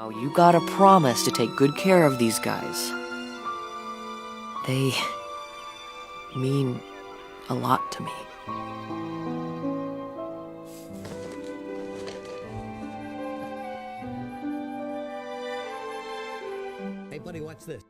Now, you gotta promise to take good care of these guys. They mean a lot to me. Hey buddy, watch this.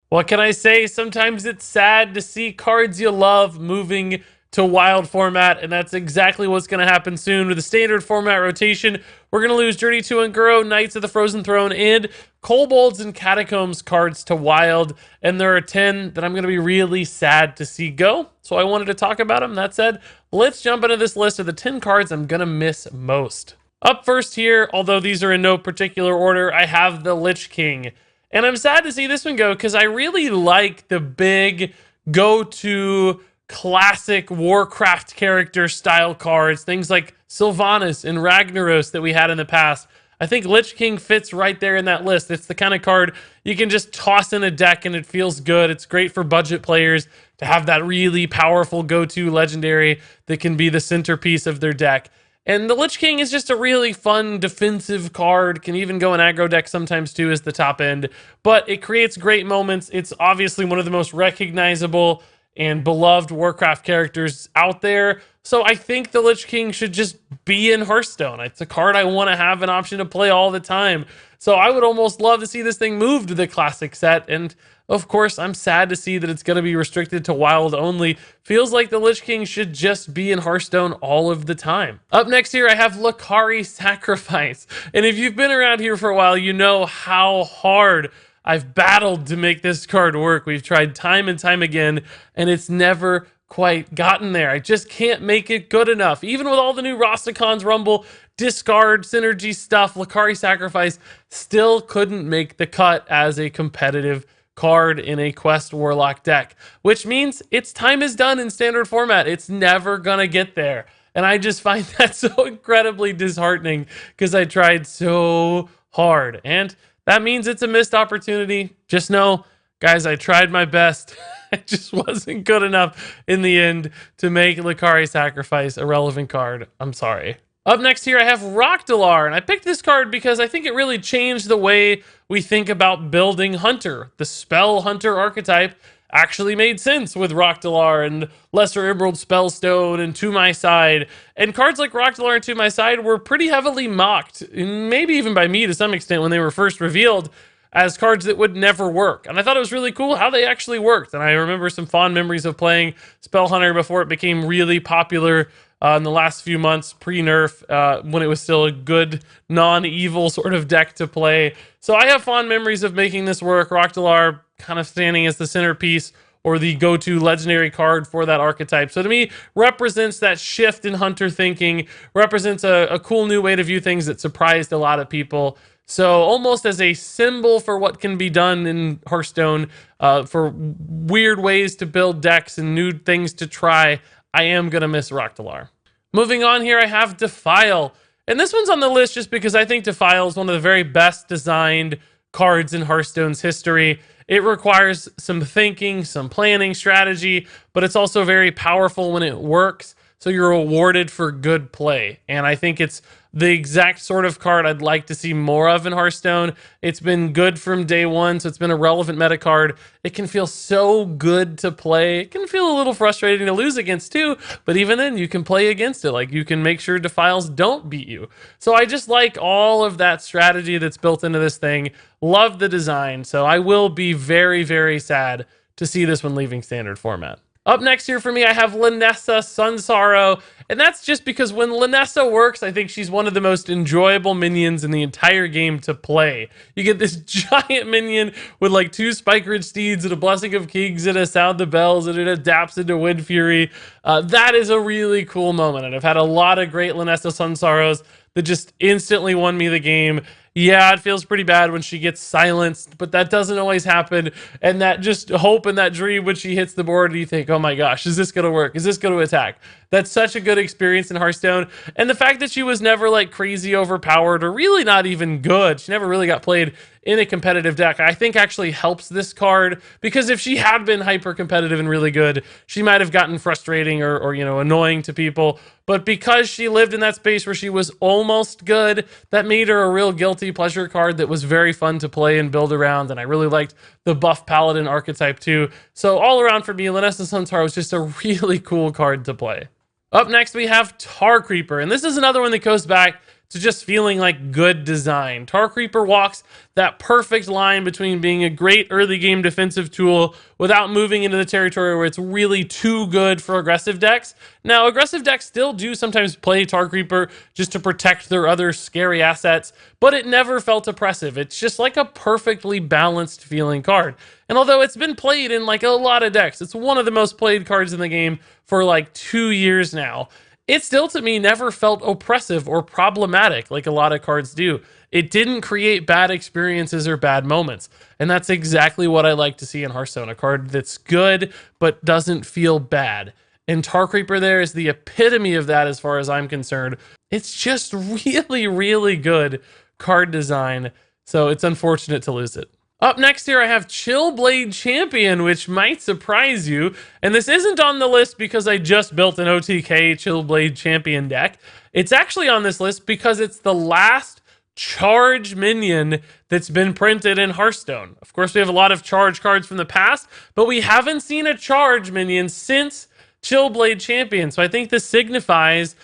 What can I say? Sometimes it's sad to see cards you love moving to wild format, and that's exactly what's going to happen soon. With the standard format rotation, we're going to lose Journey to Unguro, Knights of the Frozen Throne, and Kobolds and Catacombs cards to wild, and there are 10 that I'm going to be really sad to see go, so I wanted to talk about them. That said, let's jump into this list of the 10 cards I'm going to miss most. Up first here, although these are in no particular order, I have the Lich King. And I'm sad to see this one go because I really like the big go-to classic Warcraft character style cards, things like Sylvanas and Ragnaros that we had in the past. I think Lich King fits right there in that list. It's the kind of card you can just toss in a deck and it feels good. It's great for budget players to have that really powerful go-to legendary that can be the centerpiece of their deck. And the Lich King is just a really fun defensive card. Can even go in aggro deck sometimes too as the top end. But it creates great moments. It's obviously one of the most recognizable and beloved Warcraft characters out there. So I think the Lich King should just be in Hearthstone. It's a card I want to have an option to play all the time. So I would almost love to see this thing move to the classic set. And of course, I'm sad to see that it's going to be restricted to wild only. Feels like the Lich King should just be in Hearthstone all of the time. Up next here, I have Licari Sacrifice. And if you've been around here for a while, you know how hard I've battled to make this card work. We've tried time and time again, and it's never quite gotten there. I just can't make it good enough. Even with all the new Rostacon's Rumble, discard, synergy stuff, Licari Sacrifice still couldn't make the cut as a competitive card in a Quest Warlock deck, which means its time is done in standard format. It's never gonna get there. And I just find that so incredibly disheartening because I tried so hard. And that means it's a missed opportunity. Just know, guys, I tried my best. It just wasn't good enough in the end to make Licari Sacrifice a relevant card. I'm sorry. Up next here, I have Rockalar, and I picked this card because I think it really changed the way we think about building Hunter. The Spell Hunter archetype actually made sense with Rockalar and Lesser Emerald Spellstone and To My Side. And cards like Rockalar and To My Side were pretty heavily mocked, maybe even by me to some extent when they were first revealed, as cards that would never work. And I thought it was really cool how they actually worked. And I remember some fond memories of playing Spell Hunter before it became really popular in the last few months, pre-nerf, when it was still a good, non-evil sort of deck to play. So I have fond memories of making this work. Rockalar kind of standing as the centerpiece or the go-to legendary card for that archetype. So to me, represents that shift in Hunter thinking, represents a cool new way to view things that surprised a lot of people. So almost as a symbol for what can be done in Hearthstone, for weird ways to build decks and new things to try, I am going to miss Rockalar. Moving on here, I have Defile. And this one's on the list just because I think Defile is one of the very best designed cards in Hearthstone's history. It requires some thinking, some planning, strategy, but it's also very powerful when it works. So you're rewarded for good play. And I think it's the exact sort of card I'd like to see more of in Hearthstone. It's been good from day one, so it's been a relevant meta card. It can feel so good to play. It can feel a little frustrating to lose against too, but even then you can play against it. Like, you can make sure Defiles don't beat you. So I just like all of that strategy that's built into this thing. Love the design. So I will be very, very sad to see this one leaving standard format. Up next here for me, I have Lanesa Sunsorrow, and that's just because when Lanesa works, I think she's one of the most enjoyable minions in the entire game to play. You get this giant minion with like 2 Spike Ridge Steeds and a Blessing of Kings and a Sound the Bells, and it adapts into Wind Fury. That is a really cool moment, and I've had a lot of great Lanesa Sunsorrows that just instantly won me the game. Yeah, it feels pretty bad when she gets silenced, but that doesn't always happen. And that just hope and that dream when she hits the board, and you think, oh my gosh, is this going to work? Is this going to attack? That's such a good experience in Hearthstone. And the fact that she was never like crazy overpowered or really not even good, she never really got played in a competitive deck, I think actually helps this card, because if she had been hyper competitive and really good, she might have gotten frustrating or you know, annoying to people. But because she lived in that space where she was almost good, that made her a real guilty guilty pleasure card that was very fun to play and build around, and I really liked the buff paladin archetype too. So all around for me, Lanesa Suntar was just a really cool card to play. Up next, we have Tar Creeper, and this is another one that goes back to just feeling like good design. Tar Creeper walks that perfect line between being a great early game defensive tool without moving into the territory where it's really too good for aggressive decks. Now, aggressive decks still do sometimes play Tar Creeper just to protect their other scary assets, but it never felt oppressive. It's just like a perfectly balanced feeling card. And although it's been played in like a lot of decks, it's one of the most played cards in the game for like 2 years now. It still, to me, never felt oppressive or problematic like a lot of cards do. It didn't create bad experiences or bad moments. And that's exactly what I like to see in Hearthstone. A card that's good, but doesn't feel bad. And Tar Creeper there is the epitome of that as far as I'm concerned. It's just really, really good card design. So it's unfortunate to lose it. Up next here, I have Chillblade Champion, which might surprise you. And this isn't on the list because I just built an OTK Chillblade Champion deck. It's actually on this list because it's the last charge minion that's been printed in Hearthstone. Of course, we have a lot of charge cards from the past, but we haven't seen a charge minion since Chillblade Champion. So I think this signifies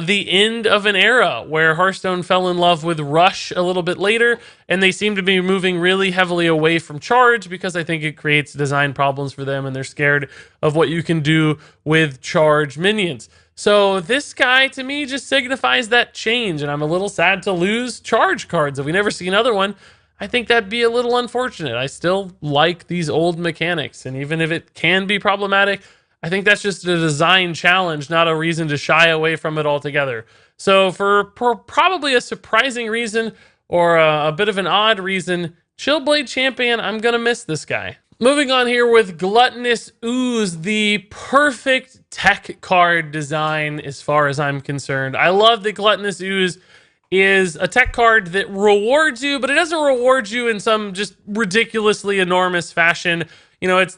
the end of an era where Hearthstone fell in love with Rush a little bit later, and they seem to be moving really heavily away from Charge because I think it creates design problems for them, and they're scared of what you can do with Charge minions. So this guy, to me, just signifies that change, and I'm a little sad to lose Charge cards. If we never see another one, I think that'd be a little unfortunate. I still like these old mechanics, and even if it can be problematic, I think that's just a design challenge, not a reason to shy away from it altogether. So for probably a surprising reason or a bit of an odd reason, Chillblade Champion, I'm going to miss this guy. Moving on here with Gluttonous Ooze, the perfect tech card design as far as I'm concerned. I love that Gluttonous Ooze is a tech card that rewards you, but it doesn't reward you in some just ridiculously enormous fashion. You know, it's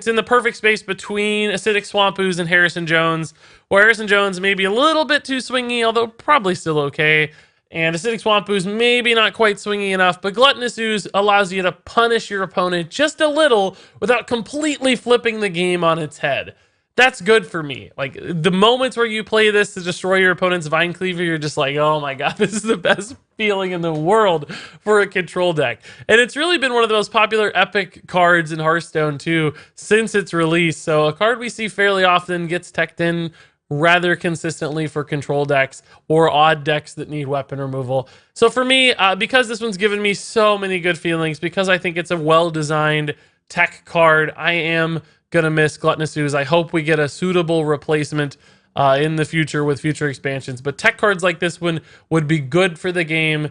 in the perfect space between Acidic Swamp Ooze and Harrison Jones, where Harrison Jones may be a little bit too swingy, although probably still okay. And Acidic Swamp Ooze maybe not quite swingy enough, but Gluttonous Ooze allows you to punish your opponent just a little without completely flipping the game on its head. That's good for me. Like, the moments where you play this to destroy your opponent's Vine Cleaver, you're just like, oh my god, this is the best feeling in the world for a control deck. And it's really been one of the most popular epic cards in Hearthstone too since its release. So a card we see fairly often, gets teched in rather consistently for control decks or odd decks that need weapon removal. So for me, because this one's given me so many good feelings, because I think it's a well-designed tech card, I am gonna miss Gluttonous Ooze. I hope we get a suitable replacement in the future with future expansions. But tech cards like this one would be good for the game.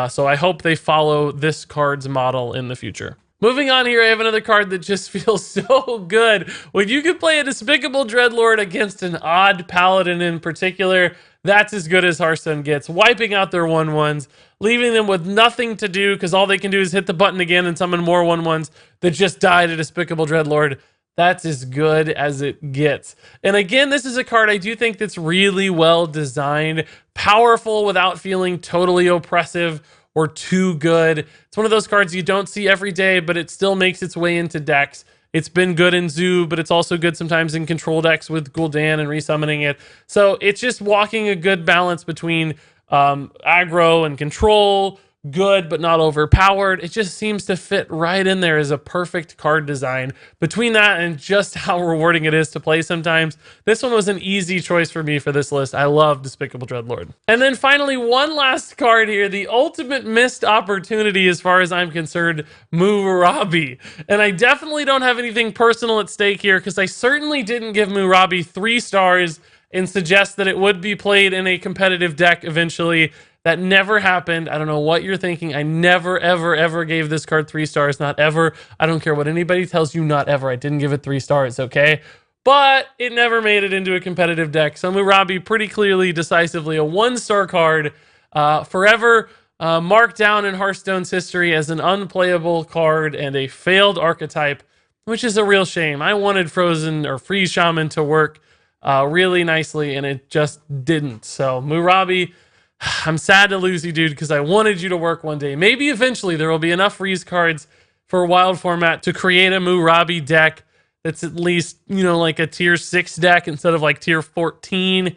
So I hope they follow this card's model in the future. Moving on here, I have another card that just feels so good. When you can play a Despicable Dreadlord against an odd paladin in particular, that's as good as Hearthstone gets. Wiping out their 1/1s, leaving them with nothing to do because all they can do is hit the button again and summon more 1/1s that just died to Despicable Dreadlord. That's as good as it gets. And again, this is a card I do think that's really well designed, powerful without feeling totally oppressive or too good. It's one of those cards you don't see every day, but it still makes its way into decks. It's been good in Zoo, but it's also good sometimes in control decks with Gul'dan and resummoning it. So it's just walking a good balance between aggro and control, good but not overpowered. It just seems to fit right in there as a perfect card design. Between that and just how rewarding it is to play sometimes, this one was an easy choice for me for this list. I love Despicable Dreadlord. And then finally, one last card here, the ultimate missed opportunity as far as I'm concerned, Murabi. And I definitely don't have anything personal at stake here because I certainly didn't give Murabi 3 stars and suggest that it would be played in a competitive deck eventually. That never happened. I don't know what you're thinking. I never, ever, ever gave this card 3 stars. Not ever. I don't care what anybody tells you. Not ever. I didn't give it 3 stars, okay? But it never made it into a competitive deck. So Murabi, pretty clearly, decisively, a 1-star card. Forever marked down in Hearthstone's history as an unplayable card and a failed archetype, which is a real shame. I wanted Frozen or Freeze Shaman to work really nicely, and it just didn't. So Murabi, I'm sad to lose you, dude, because I wanted you to work one day. Maybe eventually there will be enough Freeze cards for a wild format to create a Murabi deck that's at least, like a tier 6 deck instead of like tier 14.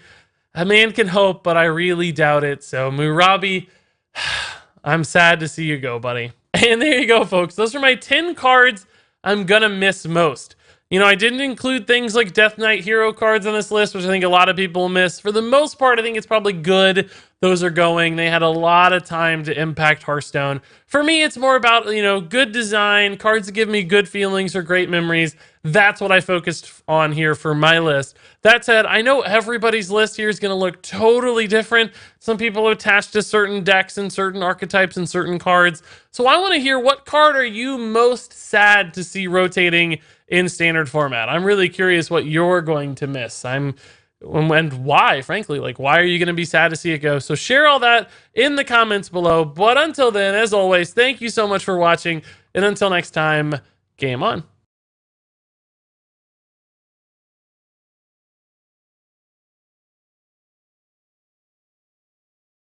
A man can hope, but I really doubt it. So Murabi, I'm sad to see you go, buddy. And there you go, folks. Those are my 10 cards I'm going to miss most. I didn't include things like Death Knight hero cards on this list, which I think a lot of people miss. For the most part, I think it's probably good those are going. They had a lot of time to impact Hearthstone. For me, it's more about, good design, cards that give me good feelings or great memories. That's what I focused on here for my list. That said, I know everybody's list here is going to look totally different. Some people are attached to certain decks and certain archetypes and certain cards. So I want to hear, what card are you most sad to see rotating in standard format? I'm really curious what you're going to miss. And why, frankly, why are you going to be sad to see it go? So share all that in the comments below. But until then, as always, thank you so much for watching. And until next time, game on.